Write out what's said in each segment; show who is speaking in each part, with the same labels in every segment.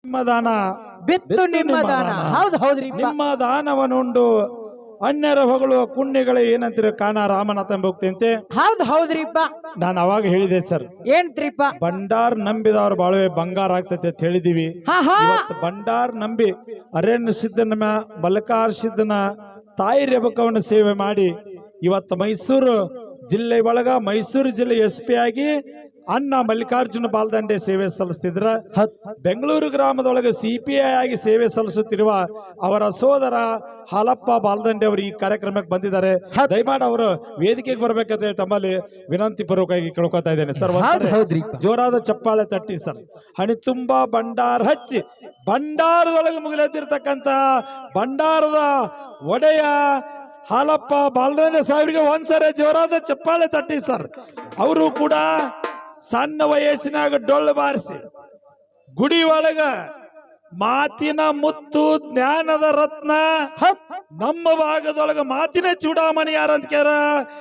Speaker 1: ನಿಮ್ಮ ದಾನ
Speaker 2: ಬಿತ್ತು ನಿಮ್ಮ ದಾನ. ಹೌದ್ ಹೌದ್ರಿ.
Speaker 1: ನಿಮ್ಮ ದಾನವನ್ನುಂಡು ಅನ್ಯರ ಹೊಗಳುವ ಪುಣ್ಯಗಳೇ ಏನಂತೀರಿ ಕಾನ ರಾಮನಾಥ ಹೋಗ್ತಂತೆ.
Speaker 2: ಹೌದ್ ಹೌದ್ರಿಪ್ಪ.
Speaker 1: ನಾನು ಅವಾಗ ಹೇಳಿದೆ ಸರ್,
Speaker 2: ಏನ್ತ್ರಿಪ್ಪ?
Speaker 1: ಭಂಡಾರ್ ನಂಬಿದವ್ರ ಬಾಳುವೆ ಬಂಗಾರ ಆಗ್ತೈತೆ ಅಂತ ಹೇಳಿದೀವಿ. ಇವತ್ತು ಭಂಡಾರ್ ನಂಬಿ ಅರಣ್ಯ ಸಿದ್ದನ ಮಲ್ಕಾರ್ ಸಿದ್ದನ ತಾಯಿ ರೇಬಕವನ್ನ ಸೇವೆ ಮಾಡಿ ಇವತ್ತು ಮೈಸೂರು ಜಿಲ್ಲೆ ಒಳಗ ಮೈಸೂರು ಜಿಲ್ಲೆ SP ಆಗಿ ಅಣ್ಣ ಮಲ್ಲಿಕಾರ್ಜುನ ಬಾಲ್ದಂಡೆ ಸೇವೆ ಸಲ್ಲಿಸ್ತಿದ್ರ. ಬೆಂಗಳೂರು ಗ್ರಾಮದೊಳಗೆ CPI ಆಗಿ ಸೇವೆ ಸಲ್ಲಿಸುತ್ತಿರುವ ಅವರ ಸೋದರ ಹಾಲಪ್ಪ ಬಾಲ್ದಂಡೆ ಅವರು ಈ ಕಾರ್ಯಕ್ರಮಕ್ಕೆ ಬಂದಿದ್ದಾರೆ. ದಯಮಾಡಿ ಅವರು ವೇದಿಕೆಗೆ ಬರ್ಬೇಕಂತ ಹೇಳಿ ತಮ್ಮಲ್ಲಿ ವಿನಂತಿ ಪೂರ್ವಕವಾಗಿ ಕೇಳ್ಕೊತಾ ಇದ್ದೇನೆ ಸರ್. ಜೋರಾದ ಚಪ್ಪಾಳೆ ತಟ್ಟಿ ಸರ್. ಹಣಿ ತುಂಬಾ ಭಂಡಾರ ಹಚ್ಚಿ ಭಂಡಾರದೊಳಗೆ ಮುಗಿಲೆದ್ದಿರ್ತಕ್ಕಂತ ಭಂಡಾರದ ಒಡೆಯ ಹಾಲಪ್ಪ ಬಾಲ್ದಂಡೆ ಸಾಹೇಬರಿಗೆ ಒಂದ್ಸರಿ ಜೋರಾದ ಚಪ್ಪಾಳೆ ತಟ್ಟಿ ಸರ್. ಅವರು ಕೂಡ ಸಣ್ಣ ವಯಸ್ಸಿನಾಗ ಡೊಳ್ಳು ಬಾರಿಸಿ ಗುಡಿ ಒಳಗ ಮಾತಿನ ಮುತ್ತು ಜ್ಞಾನದ ರತ್ನ ನಮ್ಮ ಭಾಗದೊಳಗ ಮಾತಿನ ಚೂಡಾಮಣಿ ಯಾರಂತ ಕೇರ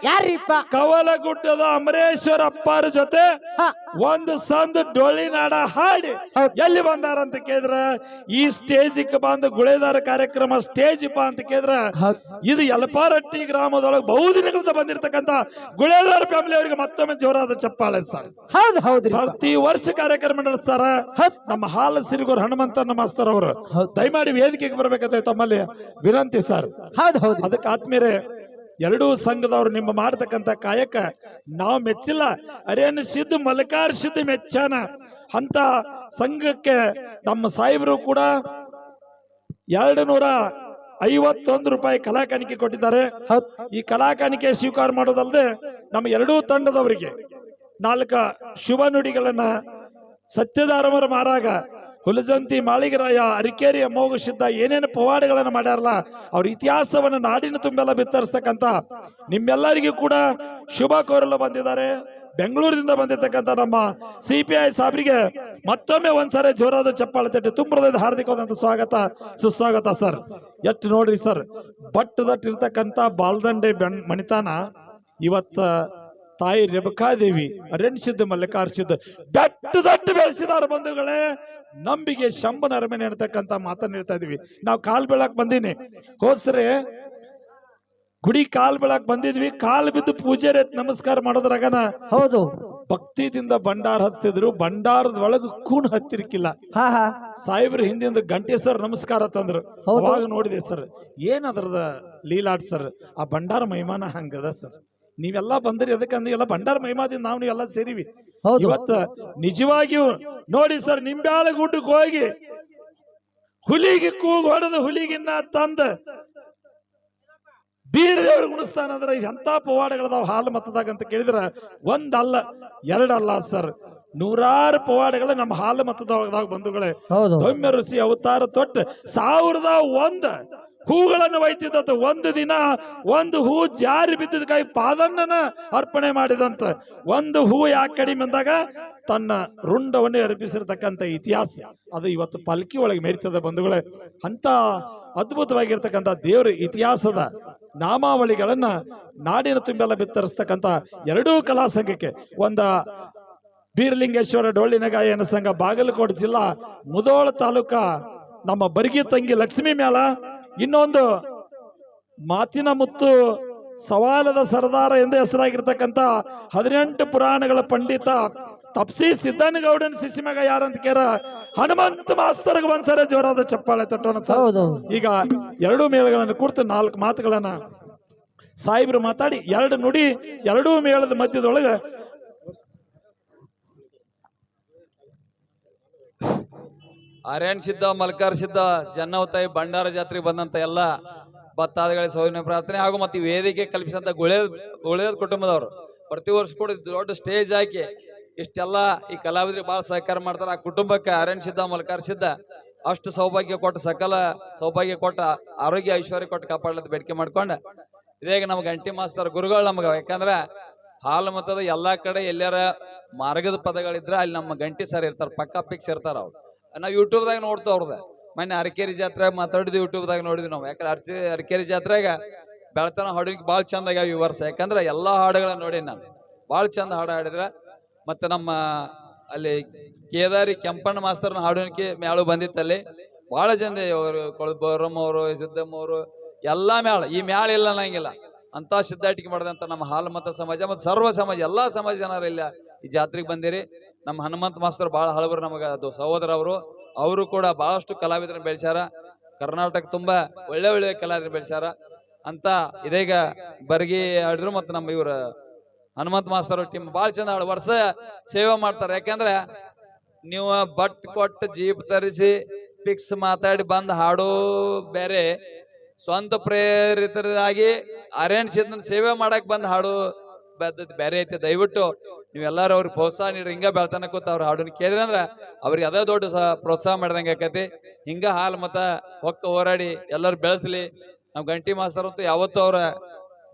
Speaker 2: ಯಾರಿಪ್ಪ?
Speaker 1: ಕವಲಗುಡ್ಡದ ಅಮರೇಶ್ವರ ಅಪ್ಪಾರ ಜೊತೆ ಒಂದು ಸಂದ ಡೊಳ್ಳಿನಾಡ ಹಾಡಿ ಎಲ್ಲಿ ಬಂದಾರಂತ ಕೇಳಿದ್ರ ಈ ಸ್ಟೇಜ್ ಬಂದು ಗುಳೇದಾರ ಕಾರ್ಯಕ್ರಮ ಸ್ಟೇಜ್ ಅಂತ ಕೇಳಿದ್ರ ಇದು ಯಲಪಾರಟ್ಟಿ ಗ್ರಾಮದೊಳಗೆ ಬಹುದಿನಗಳಿಂದ ಬಂದಿರತಕ್ಕಂತ ಗುಳೇದಾರ ಫ್ಯಾಮಿಲಿ ಅವರಿಗೆ ಮತ್ತೊಮ್ಮೆ ಜೋರಾದ ಚಪ್ಪಾಳೆ ಸರ್.
Speaker 2: ಹೌದು ಹೌದು.
Speaker 1: ಪ್ರತಿ ವರ್ಷ ಕಾರ್ಯಕ್ರಮ ನಡೆಸ್ತಾರ. ನಮ್ಮ ಹಾಲ ಸಿರಿಗೋರ್ ಹನುಮಂತನ ಮಾಸ್ತರ್ ಅವರು ದಯಮಾಡಿ ವೇದಿಕೆಗೆ ಬರ್ಬೇಕಂತ ತಮ್ಮಲ್ಲಿ ವಿನಂತಿ ಸರ್.
Speaker 2: ಹೌದು ಹೌದು.
Speaker 1: ಅದಕ್ಕೆ ಆತ್ಮೀಯರೇ, ಎರಡೂ ಸಂಘದವರು ನಿಮ್ಮ ಮಾಡತಕ್ಕಂತ ಕಾಯಕ ನಾವು ಮೆಚ್ಚಿಲ್ಲ, ಅರೇನು ಸಿದ್ಧ ಮಲ್ಕಾರ್ ಸಿದ್ಧ ಮೆಚ್ಚಾನ ಅಂತ ಸಂಘಕ್ಕೆ ನಮ್ಮ ಸಾಹೇಬರು ಕೂಡ 251 ರೂಪಾಯಿ ಕಲಾಕಾಣಿಕೆ ಕೊಟ್ಟಿದ್ದಾರೆ. ಈ ಕಲಾಕಾಣಿಕೆ ಸ್ವೀಕಾರ ಮಾಡೋದಲ್ಲದೆ ನಮ್ಮ ಎರಡೂ ತಂಡದವರಿಗೆ 4 ಶುಭ ನುಡಿಗಳನ್ನ ಸತ್ಯಧಾರಮರ ಮಾರಾಗ ಹುಲಜಂತಿ ಮಾಳಿಗರಾಯ ಅರಿಕೇರಿಯ ಮೋಗ ಸಿದ್ಧ ಏನೇನು ಪವಾಡಗಳನ್ನ ಮಾಡ್ಯಾರಲ್ಲ ಅವ್ರ ಇತಿಹಾಸವನ್ನ ನಾಡಿನ ತುಂಬೆಲ್ಲ ಬಿತ್ತರಿಸ್ತಕ್ಕಂತ ನಿಮ್ಮೆಲ್ಲರಿಗೂ ಕೂಡ ಶುಭ ಕೋರಲು ಬಂದಿದ್ದಾರೆ. ಬೆಂಗಳೂರಿನಿಂದ ಬಂದಿರತಕ್ಕಂತ ನಮ್ಮ CPI ಸಾಬ್ರಿಗೆ ಮತ್ತೊಮ್ಮೆ ಒಂದ್ಸರಿ ಜೋರಾದ ಚಪ್ಪಾಳೆ ತಟ್ಟಿ ತುಂಬರದ ಹಾರ್ದಿಕವಾದಂತ ಸ್ವಾಗತ ಸುಸ್ವಾಗತ ಸರ್. ಎಷ್ಟು ನೋಡ್ರಿ ಸರ್, ಬಟ್ಟದಟ್ಟಿರ್ತಕ್ಕಂತ ಬಾಲ್ದಂಡೆ ಮಣಿತಾನ ಇವತ್ತ ತಾಯಿ ರೇಬಕಾದೇವಿ ಅರಣ್ಯಸಿದ್ಧ ಮಲ್ಲಿಕಾರ್ಸಿದ್ಧ ಬೆಟ್ಟದಟ್ಟು ಬೆಳೆಸಿದಾರ ಬಂಧುಗಳೇ. ನಂಬಿಗೆ ಶಂಭನ ಅರಮನೆ ಅಂತಕ್ಕಂತ ಮಾತನ್ನ ಹೇಳ್ತಾ ಇದೀವಿ. ನಾವು ಕಾಲ್ ಬೀಳಕ್ ಬಂದೀನಿ, ಹೋಸ್ರೆ ಗುಡಿ ಕಾಲ್ ಬೀಳಕ್ ಬಂದಿದ್ವಿ. ಕಾಲ್ ಬಿದ್ದು ಪೂಜಾರಿ ನಮಸ್ಕಾರ ಮಾಡೋದ್ರಾಗನ
Speaker 2: ಹೌದು
Speaker 1: ಭಕ್ತಿದಿಂದ ಭಂಡಾರ ಹತ್ತಿದ್ರು. ಭಂಡಾರದ ಒಳಗ ಕೂಣ್ ಹತ್ತಿರ್ಕಿಲ್ಲ. ಸಾಹೇಬ್ರ ಹಿಂದಿಂದ ಗಂಟೆ ಸರ್ ನಮಸ್ಕಾರ ತಂದ್ರು. ಅವಾಗ ನೋಡಿದೆ ಸರ್, ಏನದ್ರದ ಲೀಲಾಟ್ ಸರ್. ಆ ಭಂಡಾರ ಮಹಿಮಾನ ಹಂಗದ ಸರ್. ನೀವೆಲ್ಲ ಬಂದ್ರಿ ಅದಕ್ಕಂದ್ರೆ ಎಲ್ಲ ಭಂಡಾರ ಮಹಿಮಾದಿಂದ ನಾವು ನೀವೆಲ್ಲ ಸೇರಿವಿ. ಇವತ್ತ ನಿಜವಾಗಿಯೂ ನೋಡಿ ಸರ್, ನಿಂಬ್ಯಾಳ ಗುಡ್ಡಕ್ಕೆ ಹೋಗಿ ಹುಲಿಗೆ ಕೂಗು ಹೊಡೆದು ಹುಲಿಗಿನ್ನ ತಂದ ಬೀರದೇವ್ರಿಗೆ ಉಣಿಸ್ತಾನ ಅಂದ್ರೆ ಎಂತ ಪವಾಡಗಳದಾವ ಹಾಲು ಮತದಾಗ ಅಂತ ಕೇಳಿದ್ರ ಒಂದಲ್ಲ ಎರಡಲ್ಲ ಸರ್, 100 ಪವಾಡಗಳು ನಮ್ಮ ಹಾಲು ಮತದಾಗ ಬಂಧುಗಳೇ. ದೌಮ್ಯ ಋಷಿ ಅವತಾರ ತೊಟ್ಟು 1001 ಹೂಗಳನ್ನು ಒಯ್ತಿದ್ದ. ಒಂದು ದಿನ ಒಂದು ಹೂ ಜಾರಿ ಬಿದ್ದಿದ್ದಕ್ಕಾಗಿ ಪಾದಣ್ಣನ ಅರ್ಪಣೆ ಮಾಡಿದಂತ. ಒಂದು ಹೂ ಯಾಕೆ ಕಡಿಮೆ ಅಂದಾಗ ತನ್ನ ರುಂಡವನ್ನೇ ಅರ್ಪಿಸಿರ್ತಕ್ಕಂಥ ಇತಿಹಾಸ ಅದು ಇವತ್ತು ಪಾಲ್ಕಿ ಒಳಗೆ ಮೆರಿತದ ಬಂಧುಗಳೇ. ಅಂತ ಅದ್ಭುತವಾಗಿರ್ತಕ್ಕಂಥ ದೇವರ ಇತಿಹಾಸದ ನಾಮಾವಳಿಗಳನ್ನ ನಾಡಿನ ತುಂಬೆಲ್ಲ ಬಿತ್ತರಿಸ್ತಕ್ಕಂಥ ಎರಡೂ ಕಲಾ ಸಂಘಕ್ಕೆ ಒಂದ ಬೀರಲಿಂಗೇಶ್ವರ ಡೊಳ್ಳಿನ ಗಾಯನ ಸಂಘ ಬಾಗಲಕೋಟೆ ಜಿಲ್ಲಾ ಮುಧೋಳ ತಾಲೂಕಾ ನಮ್ಮ ಬರ್ಗಿ ತಂಗಿ ಲಕ್ಷ್ಮೀ ಮೇಳ, ಇನ್ನೊಂದು ಮಾತಿನ ಮುತ್ತು ಸವಾಲದ ಸರದಾರ ಎಂದು ಹೆಸರಾಗಿರ್ತಕ್ಕಂಥ 18 ಪುರಾಣಗಳ ಪಂಡಿತ ತಪ್ಸಿ ಸಿದ್ದನಗೌಡನ ಶಿಶಿಮಗ ಯಾರಂತ ಕೇರ ಹನುಮಂತ ಮಾಸ್ತರ್ಗೆ ಒಂದ್ಸರಿ ಜೋರಾದ ಚಪ್ಪಾಳೆ ತಟ್ಟೋಣ. ಈಗ ಎರಡೂ ಮೇಳಗಳನ್ನು ಕುರಿತು 4 ಮಾತುಗಳನ್ನ ಸಾಹೇಬ್ರು ಮಾತಾಡಿ 2 ನುಡಿ ಎರಡೂ ಮೇಳದ ಮಧ್ಯದೊಳಗೆ
Speaker 3: ಅರಣ್ಯ ಸಿದ್ಧ ಮಲ್ಕಾರ್ ಸಿದ್ಧ ಜನ್ನವತಾಯಿ ಭಂಡಾರ ಜಾತ್ರೆ ಬಂದಂತ ಎಲ್ಲ ಭಕ್ತಾದಿಗಳಿಗೆ ಸೌಜನ್ಯ ಪ್ರಾರ್ಥನೆ ಹಾಗೂ ಮತ್ತೆ ವೇದಿಕೆ ಕಲ್ಪಿಸಂತ ಗುಳೇದ ಕುಟುಂಬದವರು ಪ್ರತಿ ವರ್ಷ ಕೂಡ ದೊಡ್ಡ ಸ್ಟೇಜ್ ಹಾಕಿ ಇಷ್ಟೆಲ್ಲ ಈ ಕಲಾವಿದರಿಗೆ ಬಹಳ ಸಹಕಾರ ಮಾಡ್ತಾರೆ. ಆ ಕುಟುಂಬಕ್ಕೆ ಅರಣ್ಯ ಸಿದ್ಧ ಮಲ್ಕಾರ್ ಸಿದ್ಧ ಅಷ್ಟು ಸೌಭಾಗ್ಯ ಕೊಟ್ಟು ಸಕಲ ಸೌಭಾಗ್ಯ ಕೊಟ್ಟ ಆರೋಗ್ಯ ಐಶ್ವರ್ಯ ಕೊಟ್ಟು ಕಾಪಾಡಲತ್ತ ಬೇಡಿಕೆ ಮಾಡ್ಕೊಂಡ ಇದೇಗ ನಮ್ಗೆ ಗಂಟಿ ಮಾಸ್ತರ್ ಗುರುಗಳು ನಮ್ಗ. ಯಾಕಂದ್ರೆ ಹಾಲು ಮತದ ಎಲ್ಲಾ ಕಡೆ ಎಲ್ಲಾರ ಮಾರ್ಗದ ಪದಗಳಿದ್ರ ಅಲ್ಲಿ ನಮ್ಮ ಗಂಟಿ ಸರ್ ಇರ್ತಾರ, ಪಕ್ಕ ಪಿಕ್ಸ್ ಇರ್ತಾರ. ಅವ್ರು ನಾವು ಯೂಟ್ಯೂಬ್ದಾಗ ನೋಡ್ತಾ ಅವ್ರದ ಮೊನ್ನೆ ಅರಕೇರಿ ಜಾತ್ರೆ ಮಾತಾಡಿದ್ವಿ, ಯೂಟ್ಯೂಬ್ದಾಗ ನೋಡಿದ್ವಿ ನಾವು. ಯಾಕಂದ್ರೆ ಅರಕೇರಿ ಜಾತ್ರೆಗ ಬೆಳತನ ಹಾಡಿಗೆ ಭಾಳ ಚಂದ ಆಗ್ಯಾವ ಈ ವರ್ಷ. ಯಾಕಂದ್ರೆ ಎಲ್ಲಾ ಹಾಡುಗಳನ್ನ ನೋಡಿ ನಾನು ಭಾಳ ಚಂದ ಹಾಡು ಹಾಡಿದ್ರ. ಮತ್ತೆ ನಮ್ಮ ಅಲ್ಲಿ ಕೇದಾರಿ ಕೆಂಪಣ್ಣ ಮಾಸ್ತರ್ನ ಹಾಡುಣಿಕೆ ಮ್ಯಾಳು ಬಂದಿತ್ತಲ್ಲಿ ಬಹಳ ಜನ ಅವರು ಕೊಳಬರಮ್ಮ ಅವರು ಸಿದ್ದಮ್ಮ ಅವರು ಎಲ್ಲಾ ಮ್ಯಾಳ ಈ ಮ್ಯಾಳ ಇಲ್ಲ ಅನ್ನಂಗಿಲ್ಲ ಅಂತ ಸಿದ್ಧಾಟಿಕೆ ಮಾಡಿದಂತ ನಮ್ಮ ಹಾಲು ಮತ ಸಮಾಜ ಮತ್ತು ಸರ್ವ ಸಮಾಜ ಎಲ್ಲಾ ಸಮಾಜ ಜನರು ಇಲ್ಲ ಈ ಜಾತ್ರೆಗೆ ಬಂದಿರಿ. ನಮ್ಮ ಹನುಮಂತ ಮಾಸ್ತರ್ ಬಹಳ ಹಳಬರು ನಮಗ ಅದು ಸಹೋದರ ಅವರು ಕೂಡ ಬಹಳಷ್ಟು ಕಲಾವಿದರನ್ನ ಬೆಳೆಸ್ಯಾರ. ಕರ್ನಾಟಕ ತುಂಬಾ ಒಳ್ಳೆ ಒಳ್ಳೆ ಕಲಾವಿದರನ್ನ ಬೆಳೆಸ್ಯಾರ ಅಂತ ಇದೀಗ ಬರ್ಗಿ ಆಡಿದ್ರು. ಮತ್ತು ನಮ್ಮ ಇವ್ರ ಹನುಮಂತ ಮಾಸ್ತರ್ ಟೀಮ್ ಬಹಳ ಚಂದ ವರ್ಷ ಸೇವೆ ಮಾಡ್ತಾರೆ. ಯಾಕಂದ್ರೆ ನೀವು ಬಟ್ ಕೊಟ್ಟು ಜೀಪ್ ತರಿಸಿ ಫಿಕ್ಸ್ ಮಾತಾಡಿ ಬಂದ್ ಹಾಡೋ ಬೇರೆ, ಸ್ವಂತ ಪ್ರೇರಿತರಾಗಿ ಅರೇಂಜ್ ಸೇವೆ ಮಾಡಕ್ ಬಂದ್ ಹಾಡು ಪದ್ಧತಿ ಬೇರೆ ಐತಿ. ದಯವಿಟ್ಟು ನೀವೆಲ್ಲಾರು ಅವ್ರಿಗೆ ಪ್ರೋತ್ಸಾಹ ನೀಡ್ರಿ. ಹಿಂಗ ಬೆಳ್ತಾನ ಕೂತ ಅವ್ರ ಹಾಡನ್ನ ಕೇಳಿದ್ರೆ ಅಂದ್ರ ಅವ್ರಿಗೆ ಅದೇ ದೊಡ್ಡ ಪ್ರೋತ್ಸಾಹ ಮಾಡ್ದಂಗ ಆಕತಿ. ಹಿಂಗ ಹಾಲು ಮತ ಹೊಕ್ಕ ಹೋರಾಡಿ ಎಲ್ಲರೂ ಬೆಳೆಸ್ಲಿ. ನಾವ್ ಗಂಟಿ ಮಾಸ್ತರ್ ಅಂತೂ ಯಾವತ್ತೂ ಅವ್ರ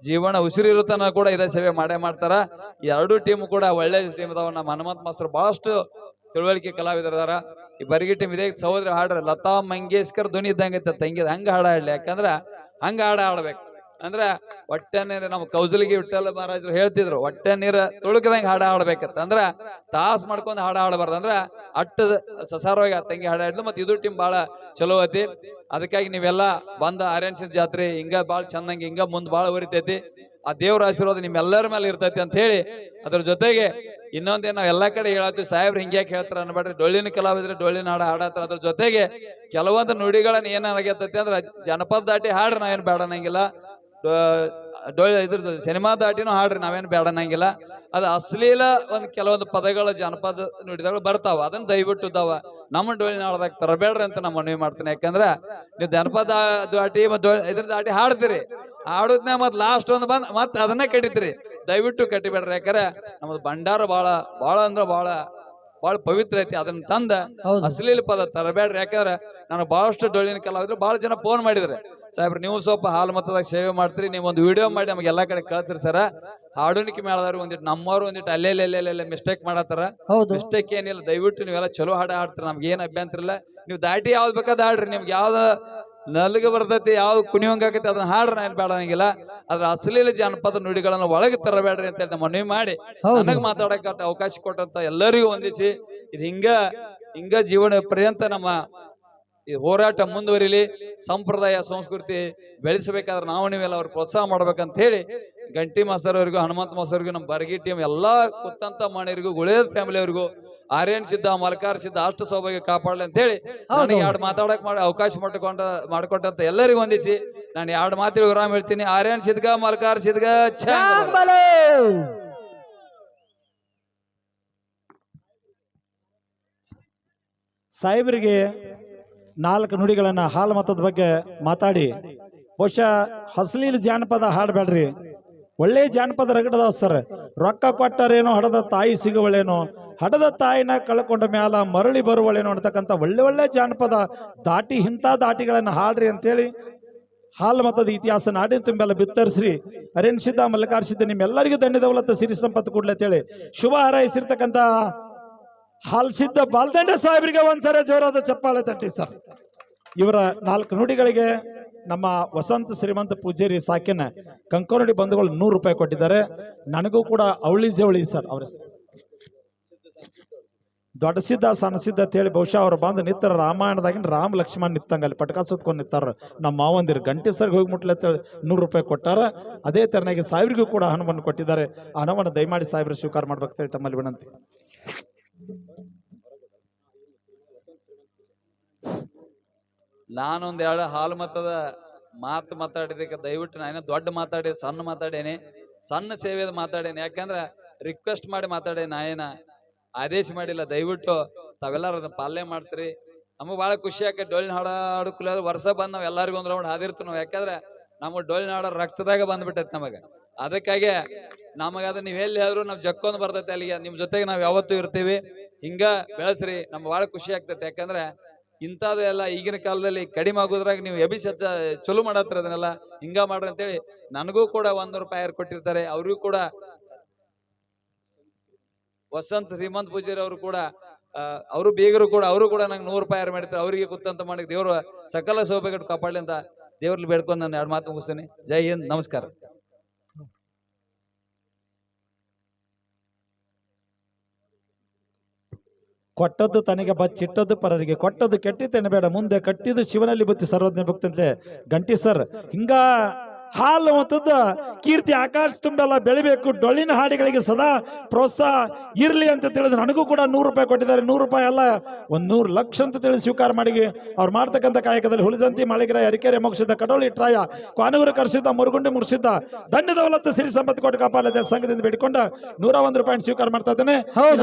Speaker 3: ಜೀವನ ಉಸಿರಿರುತ್ತನ ಕೂಡ ಇದೇ ಸೇವೆ ಮಾಡೇ ಮಾಡ್ತಾರ. ಈ ಎರಡು ಟೀಮ್ ಕೂಡ ಒಳ್ಳೆ ಟೀಮ್ ಅದಾವ. ನಮ್ಮ ಹನುಮಂತ ಮಾಸ್ತರ್ ಬಹಳಷ್ಟು ತಿಳುವಳಿಕೆ ಕಲಾವಿದರದಾರ. ಈ ಬರ್ಗಿ ಟೀಮ್ ಇದೇ ಸಹೋದರಿ ಹಾಡ್ರ ಲತಾ ಮಂಗೇಶ್ಕರ್ ಧ್ವನಿ ಇದ್ದಂಗ ಐತೆ ತಂಗಿ ಹಂಗ ಹಾಡ ಹಾಡ್ಲಿ. ಯಾಕಂದ್ರ ಹಂಗ ಹಾಡ ಹಾಡ್ಬೇಕು ಅಂದ್ರ ಹೊಟ್ಟೆ ನೀರು ನಮ್ಮ ಕೌಸಲಿಗೆ ವಿಠ್ಠಲ ಮಹಾರಾಜರು ಹೇಳ್ತಿದ್ರು, ಹೊಟ್ಟೆ ನೀರ ತುಳುಕದಂಗ ಹಾಡ ಹಾಡ್ಬೇಕತ್ತ. ಅಂದ್ರ ತಾಸ್ ಮಾಡ್ಕೊಂಡ್ ಹಾಡ ಹಾಡಬಾರ್ದು. ಅಂದ್ರ ಅಟ್ಟ ಸಸಾರವಾಗಿ ತಂಗಿ ಹಾಡ ಹಾಡ್ಲು. ಮತ್ ಇದು ಟೀಮ್ ಬಾಳ ಚಲೋ ಐತಿ. ಅದಕ್ಕಾಗಿ ನೀವೆಲ್ಲಾ ಬಂದ ಆರ್ಯನ್ಸಿನ ಜಾತ್ರೆ ಹಿಂಗ ಬಾಳ ಚಂದಂಗಿ ಹಿಂಗ ಮುಂದ್ ಬಾಳ ಉರಿತೈತಿ. ಆ ದೇವ್ರ ಆಶೀರ್ವಾದ ನಿಮ್ಮೆಲ್ಲರ ಮೇಲೆ ಇರ್ತೈತಿ ಅಂತ ಹೇಳಿ, ಅದ್ರ ಜೊತೆಗೆ ಇನ್ನೊಂದೇನ್ ನಾವ್ ಎಲ್ಲಾ ಕಡೆ ಹೇಳತ್ತೀವಿ, ಸಾಹೇಬ್ರು ಹಿಂಗ್ಯಾಕ್ ಹೇಳ್ತಾರ ಅನ್ಬೇಡ್ರಿ. ಡೊಳ್ಳಿನ ಕಲಾವಿದ್ರೆ ಡೊಳ್ಳಿನ ಹಾಡ ಹಾಡತ್ತಾರ. ಅದ್ರ ಜೊತೆಗೆ ಕೆಲವೊಂದು ನುಡಿಗಳನ್ನ ಏನಾಗೈತಿ ಅಂದ್ರೆ ಜನಪದ ದಾಟಿ ಹಾಡ್ರಿ, ನಾವೇನ್ ಬೇಡ ಅನ್ನಂಗಿಲ್ಲ. ಇದ್ರದ್ದು ಸಿನಿಮಾ ದಾಟಿನೂ ಹಾಡ್ರಿ, ನಾವೇನ್ ಬೇಡ ಅನ್ನಂಗಿಲ್ಲ. ಅದು ಅಶ್ಲೀಲ ಒಂದ್ ಕೆಲವೊಂದು ಪದಗಳ ಜನಪದ ನುಡಿಗಳು ಬರ್ತಾವ, ಅದನ್ನ ದಯವಿಟ್ಟು ನಮ್ಮ ಡೊಳ್ಳಿನ ಹಾಡದಾಗ ತರಬೇಡ್ರಿ ಅಂತ ನಾನು ಮನವಿ ಮಾಡ್ತೇನೆ. ಯಾಕಂದ್ರ ನೀವು ಜನಪದ ದಾಟಿ ಇದ್ರ ದಾಟಿ ಹಾಡ್ತೀರಿ, ಹಾಡುದ್ನ ಮತ್ ಲಾಸ್ಟ್ ಒಂದು ಬಂದ್ ಮತ್ ಅದನ್ನ ಕಟ್ಟಿತ್ರಿ. ದಯವಿಟ್ಟು ಕಟ್ಟಿಬೇಡ್ರಿ. ಯಾಕಂದ್ರೆ ನಮ್ದು ಭಂಡಾರ ಬಾಳ ಬಾಳ ಅಂದ್ರ ಬಾಳ ಬಾಳ ಪವಿತ್ರ ಐತಿ. ಅದನ್ನ ತಂದ ಅಶ್ಲೀಲ ಪದ ತರಬೇಡ್ರಿ. ಯಾಕಂದ್ರೆ ನಾನು ಬಹಳಷ್ಟು ಡೊಳ್ಳಿನ ಕಲಾವಿದ್ರು ಬಹಳ ಜನ ಫೋನ್ ಮಾಡಿದ್ರೆ, ಸಾಹೇಬ್ರ ನೀವು ಸ್ವಲ್ಪ ಹಾಲು ಮತದಾಗ ಸೇವೆ ಮಾಡ್ತೀರಿ, ನೀವು ಒಂದು ವಿಡಿಯೋ ಮಾಡಿ ನಮ್ಗೆ ಎಲ್ಲಾ ಕಡೆ ಕಳ್ಸಿರಿ ಸರ. ಹಾಡುಣಿಕೆ ಮೇಳದವ್ರು ಒಂದಿಟ್ಟು ನಮ್ಮವ್ರು ಒಂದಿಟ್ಟು ಅಲ್ಲೆಲ್ಲೆಲ್ಲೆಲ್ಲೆಲ್ಲ ಮಿಸ್ಟೇಕ್ ಮಾಡತ್ತಾರ. ಮಿಸ್ಟೇಕ್ ಏನಿಲ್ಲ, ದಯವಿಟ್ಟು ನೀವೆಲ್ಲ ಚಲೋ ಹಾಡ ಹಾಡ್ತೀರಿ, ನಮ್ಗೆ ಏನ್ ಅಭ್ಯಂತರ ಇಲ್ಲ. ನೀವು ದಾಟಿ ಯಾವ್ದು ಬೇಕಾದ ಹಾಡ್ರಿ, ನಿಮ್ಗೆ ಯಾವ್ದ ನಲ್ಗ ಬರ್ತೈತಿ ಯಾವ್ದು ಕುಣಿಯೋಂಗ್ ಆಕೈತಿ ಅದನ್ನ ಹಾಡ್ರಿ, ನಾನ್ ಬೇಡ ಅನ್ನಂಗಿಲ್ಲ. ಅದ್ರ ಅಶ್ಲೀಲ ಜನಪದ ನುಡಿಗಳನ್ನ ಒಳಗೆ ತರಬೇಡ್ರಿ ಅಂತ ಹೇಳಿ ಮನವಿ ಮಾಡಿ ನನಗ್ ಮಾತಾಡಕ ಅವಕಾಶ ಕೊಟ್ಟಂತ ಎಲ್ಲರಿಗೂ ವಂದಿಸಿ, ಇದು ಹಿಂಗ ಜೀವನ ಪರ್ಯಂತ ನಮ್ಮ ಈ ಹೋರಾಟ ಮುಂದುವರಿಲಿ. ಸಂಪ್ರದಾಯ ಸಂಸ್ಕೃತಿ ಬೆಳೆಸಬೇಕಾದ್ರೆ ನಾವು ನೀವೆಲ್ಲ ಅವ್ರಿಗೆ ಪ್ರೋತ್ಸಾಹ ಮಾಡ್ಬೇಕಂತ ಹೇಳಿ ಗಂಟಿ ಮಾಸ್ತರ್ ಅವರಿಗೂ ಹನುಮಂತ ಮಾಸ್ತರ್ ಅವ್ರಿಗೂ ನಮ್ಮ ಬರ್ಗಿ ಟೀಮ್ ಎಲ್ಲಾ ಕುತ್ತಂತ ಮನೆಯವರಿಗೂ ಗುಳೇದ್ ಫ್ಯಾಮಿಲಿ ಅವರಿಗೂ ಆರ್ಯನ್ ಸಿದ್ಧ ಮಲ್ಕಾರ್ ಸಿದ್ಧ ಅಷ್ಟು ಸೌಭಾಗ್ಯ ಕಾಪಾಡಲಿ ಅಂತ ಹೇಳಿ ನನಗೆ ಎರಡು ಮಾತಾಡಕ್ ಮಾಡಿ ಅವಕಾಶ ಮಾಡ್ಕೊಂಡಂತ ಎಲ್ಲರಿಗೂ ವಂದಿಸಿ ನಾನು ಎರಡು ಮಾತಿಗೆ ವಿರಾಮ ಹೇಳ್ತೀನಿ. ಆರ್ಯನ್ ಸಿದ್ಧ ಮಲ್ಕಾರ್ ಸಿದ್ಧ
Speaker 1: ಸಾಹೇಬರಿಗೆ 4 ನುಡಿಗಳನ್ನ ಹಾಲು ಮತದ ಬಗ್ಗೆ ಮಾತಾಡಿ, ಬಹುಶಃ ಅಶ್ಲೀಲ ಜಾನಪದ ಹಾಡ್ಬೇಡ್ರಿ, ಒಳ್ಳೆ ಜಾನಪದ ರಗಡದಾವ ಸರ್. ರೊಕ್ಕ ಕೊಟ್ಟರೇನೋ ಹಡದ ತಾಯಿ ಸಿಗುವಳೇನೋ, ಹಡದ ತಾಯಿನ ಕಳ್ಕೊಂಡ ಮ್ಯಾಲ ಮರಳಿ ಬರುವಳೇನೋ ಅಂತಕ್ಕಂಥ ಒಳ್ಳೆ ಜಾನಪದ ದಾಟಿ ಇಂಥ ದಾಟಿಗಳನ್ನ ಹಾಡ್ರಿ ಅಂತೇಳಿ ಹಾಲು ಮತದ ಇತಿಹಾಸ ನಾಡಿನ ತುಂಬೆಲ್ಲ ಬಿತ್ತರಿಸ್ರಿ. ಅರೇನ್ಸಿದ್ದ ಮಲ್ಲಿಕಾರ್ಸಿದ್ದ ನಿಮ್ಮೆಲ್ಲರಿಗೂ ಧನ್ಯದೌಲತ್ತ ಸಿರಿ ಸಂಪತ್ತು ಕೊಡ್ಲಿ ಅಂತೇಳಿ ಶುಭ ಹಾರೈಸಿರ್ತಕ್ಕಂಥ ಹಾಲ್ಸಿದ್ದ ಬಾಲ್ದಂಡೆ ಸಾಹೇಬರಿಗೆ ಒಂದ್ಸರಿ ಜೋರಾದ ಚಪ್ಪಾಳೆ ತಟ್ಟಿ ಸರ್. ಇವರ 4 ನುಡಿಗಳಿಗೆ ನಮ್ಮ ವಸಂತ ಶ್ರೀಮಂತ ಪೂಜಾರಿ ಸಾಕಿನ ಕಂಕನುಡಿ ಬಂಧುಗಳು 100 ರೂಪಾಯಿ ಕೊಟ್ಟಿದ್ದಾರೆ. ನನಗೂ ಕೂಡ ಅವಳಿ ಜವಳಿ ಸರ್. ಅವ್ರ ದೊಡ್ಡ ಸಿದ್ಧ ಸಣ್ಣ ಸಿದ್ಧ ಅಂತ ಹೇಳಿ ಬಹುಶಃ ಅವ್ರು ಬಂದು ನಿತ್ತರ ರಾಮಾಯಣದಾಗಿನ ರಾಮ ಲಕ್ಷ್ಮಣ್ ನಿತ್ತಂಗ ಅಲ್ಲಿ ಪಟ್ಕ ಸುತ್ಕೊಂಡು ನಿಂತಾರ. ನಮ್ಮ ಮಾವಂದಿರು ಗಂಟೆ ಸರ್ಗೆ ಹೋಗಿ ಮುಟ್ಲೆ ಅಂತೇಳಿ 100 ರೂಪಾಯಿ ಕೊಟ್ಟಾರ. ಅದೇ ತೆರನಾಗಿ ಸಾಹೇಬ್ರಿಗೂ ಕೂಡ ಹಣವನ್ನು ಕೊಟ್ಟಿದ್ದಾರೆ. ಆ ಹಣವನ್ನು ದಯಮಾಡಿ ಸಾಹೇಬ್ರು ಸ್ವೀಕಾರ ಮಾಡ್ಬೇಕು ಹೇಳಿ ತಮ್ಮಲ್ಲಿ ವಿನಂತಿ.
Speaker 3: ನಾನೊಂದ್ 2 ಹಾಲು ಮತದ ಮಾತಾಡಿದಕ್ಕೆ ದಯವಿಟ್ಟು ನಾನು ದೊಡ್ಡ ಮಾತಾಡಿ ಸಣ್ಣ ಮಾತಾಡೇನೆ, ಸಣ್ಣ ಸೇವೆದ ಮಾತಾಡೇನೆ. ಯಾಕಂದ್ರೆ ರಿಕ್ವೆಸ್ಟ್ ಮಾಡಿ ಮಾತಾಡೇನೆ, ನಾಯೇನ ಆದೇಶ ಮಾಡಿಲ್ಲ. ದಯವಿಟ್ಟು ತಾವೆಲ್ಲರೂ ಅದನ್ನ ಪಾಲನೆ ಮಾಡ್ತೀರಿ. ನಮಗ್ ಬಹಳ ಖುಷಿ ಆಕೈತಿ. ಡೊಳ್ಳಿನ ಹಾಡ ಹಾಡುಕುಲ ವರ್ಷ ಬಂದ್ ನಾವ್ ಎಲ್ಲರಿಗೂ ಒಂದ್ ರೌಂಡ್ ಹಾದಿರ್ತೀವಿ ನಾವು. ಯಾಕಂದ್ರೆ ನಮಗ್ ಡೊಳ್ಳಿನ ಹಾಡ ರಕ್ತದಾಗ ಬಂದ್ಬಿಟ್ಟೈತಿ ನಮಗ. ಅದಕ್ಕಾಗಿ ನಮಗ ಅದ ನೀವ್ ಎಲ್ಲಿ ಹೇಳಿದ್ರು ನಾವ್ ಜಕ್ಕೊಂದ್ ಬರ್ತೈತಿ ಅಲ್ಲಿಗೆ. ನಿಮ್ ಜೊತೆಗೆ ನಾವ್ ಯಾವತ್ತೂ ಇರ್ತೀವಿ. ಹಿಂಗ ಬೆಳೆಸ್ರಿ, ನಮ್ಗೆ ಬಹಳ ಖುಷಿ ಆಗ್ತೈತಿ. ಯಾಕಂದ್ರೆ ಇಂಥದೆಲ್ಲ ಈಗಿನ ಕಾಲದಲ್ಲಿ ಕಡಿಮೆ ಆಗೋದ್ರಾಗ ನೀವು ಚಲೋ ಮಾಡತ್ತರ, ಅದನ್ನೆಲ್ಲ ಹಿಂಗ ಮಾಡ್ರಿ ಅಂತೇಳಿ ನನಗೂ ಕೂಡ 100 ರೂಪಾಯಿ ಕೊಟ್ಟಿರ್ತಾರೆ. ಅವ್ರಿಗೂ ಕೂಡ ವಸಂತ ಶ್ರೀಮಂತ್ ಪೂಜಾರಿ ಅವರು ಕೂಡ ಅವರು ಬೀಗರು ಕೂಡ ಅವರು ಕೂಡ ನಂಗೆ 100 ರೂಪಾಯಿ ಮಾಡಿರ್ತಾರೆ. ಅವರಿಗೆ ಕೂತಂತ ಮಾಡಿ ದೇವರು ಸಕಲ ಸೌಭಾಗ್ಯ ಕಾಪಾಡಲಿ ಅಂತ ದೇವ್ರಲ್ಲಿ ಬೇಡ್ಕೊಂಡು ನಾನು 2 ಮಾತು ಮುಗಿಸ್ತೇನೆ. ಜೈ ಹಿಂದ್, ನಮಸ್ಕಾರ.
Speaker 1: ಕೊಟ್ಟದ್ದು ತನಗೆ ಬಚ್ಚಿಟ್ಟದ್ದು ಪರರಿಗೆ ಕೊಟ್ಟದ್ದು ಕೆಟ್ಟಿತೆನಬೇಡ ಮುಂದೆ ಕಟ್ಟಿದ್ದು ಶಿವನಲ್ಲಿ ಬುತ್ತಿ ಸರ್ವಜ್ಞ ಭಕ್ತಂತೆ ಗಂಟಿ ಸರ್ ಹಿಂಗ ಹಾಲು ಮತ್ತದ ಕೀರ್ತಿ ಆಕಾಶ ತುಂಬೆಲ್ಲ ಬೆಳಿಬೇಕು ಡೊಳ್ಳಿನ ಹಾಡಿಗಳಿಗೆ ಸದಾ ಪ್ರೋತ್ಸಾಹ ಇರ್ಲಿ ಅಂತ ತಿಳಿದು ನನಗೂ ಕೂಡ 100 ರೂಪಾಯಿ ಕೊಟ್ಟಿದ್ದಾರೆ. 100 ರೂಪಾಯಿ ಅಲ್ಲ 100 ಲಕ್ಷ ಅಂತ ತಿಳಿ ಸ್ವೀಕಾರ ಮಾಡಿ ಅವ್ರು ಮಾಡ್ತಕ್ಕಂಥ ಕಾಯಕದಲ್ಲಿ ಹುಲಿಸಂತಿ ಮಾಳಿಗರ ಅರಿಕೆರೆ ಮೋಕ್ಷಿದ್ದ ಕಡೋಳಿ ಟ್ರಾಯ ಕಾನೂರು ಕರ್ಸಿದ್ದ ಮುರುಗುಂಡಿ ಮುರ್ಸಿದ್ದ ದಂಡ ದೌಲತ್ತು ಸಿರಿ ಸಂಪತ್ತು ಕೊಟ್ಟು ಕಾಪಾಡದೆ ಸಂಘದಿಂದ ಬೇಡಿಕೊಂಡ 101 ರೂಪಾಯಿ ಸ್ವೀಕಾರ ಮಾಡ್ತಾ ಇದ್ದೇನೆ.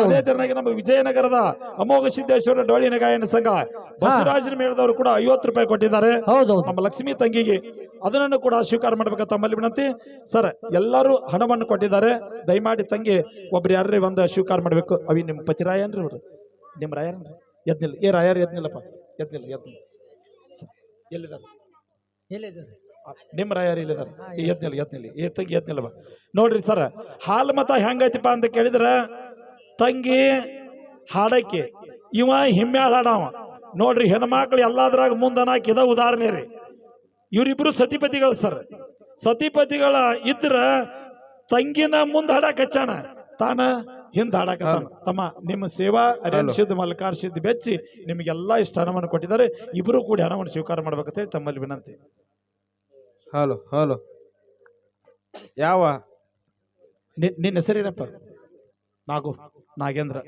Speaker 1: ಅದೇ ತರನಾಗಿ ನಮ್ಮ ವಿಜಯನಗರದ ಅಮೋಘ ಸಿದ್ದೇಶ್ವರ ಡೊಳ್ಳಿನ ಗಾಯನ ಸಂಘ ಬಸವರಾಜನ ಮೇಳದವರು ಕೂಡ 50 ರೂಪಾಯಿ ಕೊಟ್ಟಿದ್ದಾರೆ. ನಮ್ಮ ಲಕ್ಷ್ಮೀ ತಂಗಿಗೆ ಅದನ್ನು ಕೂಡ ಸ್ವೀಕಾರ ಮಾಡ್ಬೇಕ ತಮ್ಮಲ್ಲಿ ವಿನಂತಿ. ಸರ್ ಎಲ್ಲರೂ ಹಣವನ್ನು ಕೊಟ್ಟಿದ್ದಾರೆ. ದಯಮಾಡಿ ತಂಗಿ ಒಬ್ರು ಯಾರ್ರಿ ಒಂದು ಸ್ವೀಕಾರ ಮಾಡ್ಬೇಕು. ಅವಿ ನಿಮ್ಮ ಪತಿ ರಾಯನ್ರಿ ಅವ್ರು ನಿಮ್ಮ ರಾಯನ್ರಿ ಎದ್ನಿಲ್ಲ ರಾಯರ್ ಎದ್ನಿಲ್ಲಪ್ಪ ಎದ್ನಿಲ್ಲ ಎಲ್ಲಿದ್ದಾರೆ ನಿಮ್ಮ ರಾಯರ್ ಇಲ್ಲಿದ್ದಾರೆ ಎದ್ನಿಲ್ಲ ತಂಗಿ ಎದ್ನಿಲ್ಲವ ನೋಡ್ರಿ ಸರ್. ಹಾಲು ಮತ ಹೆಂಗೈತಿಪ್ಪ ಅಂತ ಕೇಳಿದ್ರ ತಂಗಿ ಹಾಡಕ್ಕೆ ಇವ ಹಿಮ್ಮ್ಯಾಳ ಹಾಡವ ನೋಡ್ರಿ. ಹೆಣ್ಮಕ್ಳು ಎಲ್ಲಾದ್ರಾಗ ಮುಂದನಾಕಿ ಇದ ಉದಾಹರಣೆ ರೀ. ಇವರಿಬ್ರು ಸತಿಪತಿಗಳು ಸರ್. ಸತಿಪತಿಗಳ ಇದ್ರ ತಂಗಿನ ಮುಂದೆ ಹಾಡಕ್ ಹಚ್ಚಾಣ ತಾನ ಹಿಂದ್ ಹಾಡಕತ್ತಾನ. ತಮ್ಮ ನಿಮ್ಮ ಸೇವಾ ಅರೇನ್ಸಿದ್ ಮಲ್ಕಾರ್ಸಿದ್ ಬೆಚ್ಚಿ ನಿಮಗೆಲ್ಲಾ ಇಷ್ಟ ಹಣವನ್ನು ಕೊಟ್ಟಿದ್ದಾರೆ. ಇಬ್ರು ಕೂಡಿ ಹಣವನ್ನು ಸ್ವೀಕಾರ ಮಾಡ್ಬೇಕಂತ ಹೇಳಿ ತಮ್ಮಲ್ಲಿ ವಿನಂತಿ.
Speaker 4: ಹಲೋ ಹಲೋ ಯಾವ
Speaker 1: ನಿನ್ನ ಹೆಸರೇನಪ್ಪ? ನಾಗೇಂದ್ರ.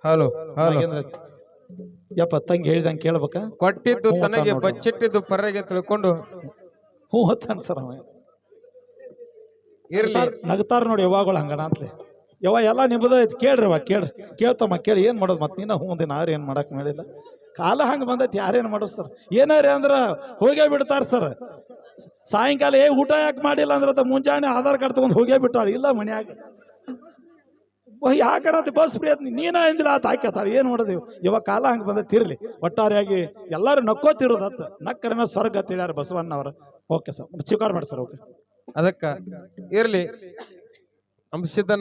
Speaker 4: ಹಲೋ ಹಲೋ
Speaker 1: ನಾಗೇಂದ್ರ ಯಪ್ಪ ತಂಗಿ ಹೇಳಿದಂಗೆ ಕೇಳ್ಬೇಕ.
Speaker 4: ಕೊಟ್ಟಿದ್ದು ತನಗೆ ಬಚ್ಚಿಟ್ಟಿದ್ದು ಪರ್ರೆಗೆ ತಿಳ್ಕೊಂಡು
Speaker 1: ಹ್ಞೂ ಹೊತ್ತಾನ ಸರ್. ಅವ
Speaker 4: ಇರ್ಲಿ
Speaker 1: ನಗ್ತಾರ ನೋಡಿ ಯಾವಾಗಳು ಹಂಗಣ ಅಂತಲೇ. ಯವ ಎಲ್ಲ ನಿಮ್ಮದ ಐತಿ ಕೇಳ್ರಿ. ಕೇಳ್ತಮ್ಮ ಕೇಳಿ ಏನ್ ಮಾಡೋದು ಮತ್ತೆ ನೀನ ಹ್ಞೂ ದಿನ ಯಾರು ಏನ್ ಮಾಡಕ್ ಮಾಡಿಲ್ಲ. ಕಾಲ ಹಂಗ ಬಂದೈತಿ ಯಾರೇನ್ ಮಾಡೋದು ಸರ್. ಏನಾರಿ ಅಂದ್ರ ಹೋಗೇ ಬಿಡ್ತಾರ ಸರ್. ಸಾಯಂಕಾಲ ಊಟ ಯಾಕೆ ಮಾಡಿಲ್ಲ ಅಂದ್ರೆ ಮುಂಜಾನೆ ಆಧಾರ್ ಕಾರ್ಡ್ ತಗೊಂಡು ಹೋಗೇ ಬಿಟ್ಟಾಳ. ಇಲ್ಲ ಮನ್ಯಾಗ ಯಾಕಂತ ಬಸ್ ಫ್ರೀ ನೀನ ಅಂದಿಲ್ಲ ಆತ ಹಾಕ್ಯತಾಳ. ಏನ್ ಮಾಡೋದು ಇವಾಗ ಕಾಲ ಹಂಗೆ ಬಂದೈತಿ. ಇರ್ಲಿ ಒಟ್ಟಾರೆಯಾಗಿ ಎಲ್ಲರೂ ನಕ್ಕೋತಿರೋದತ್ತ ನಕ್ಕರನ ಸ್ವರ್ಗ ತಿಳಿಯಾರ ಬಸವಣ್ಣ ಅವರು. ಓಕೆ ಸರ್ ಸ್ವೀಕಾರ ಮಾಡಿ ಸರ್. ಓಕೆ
Speaker 4: ಅದಕ್ಕ ಇರ್ಲಿ ಅಂಶಿದ್ದ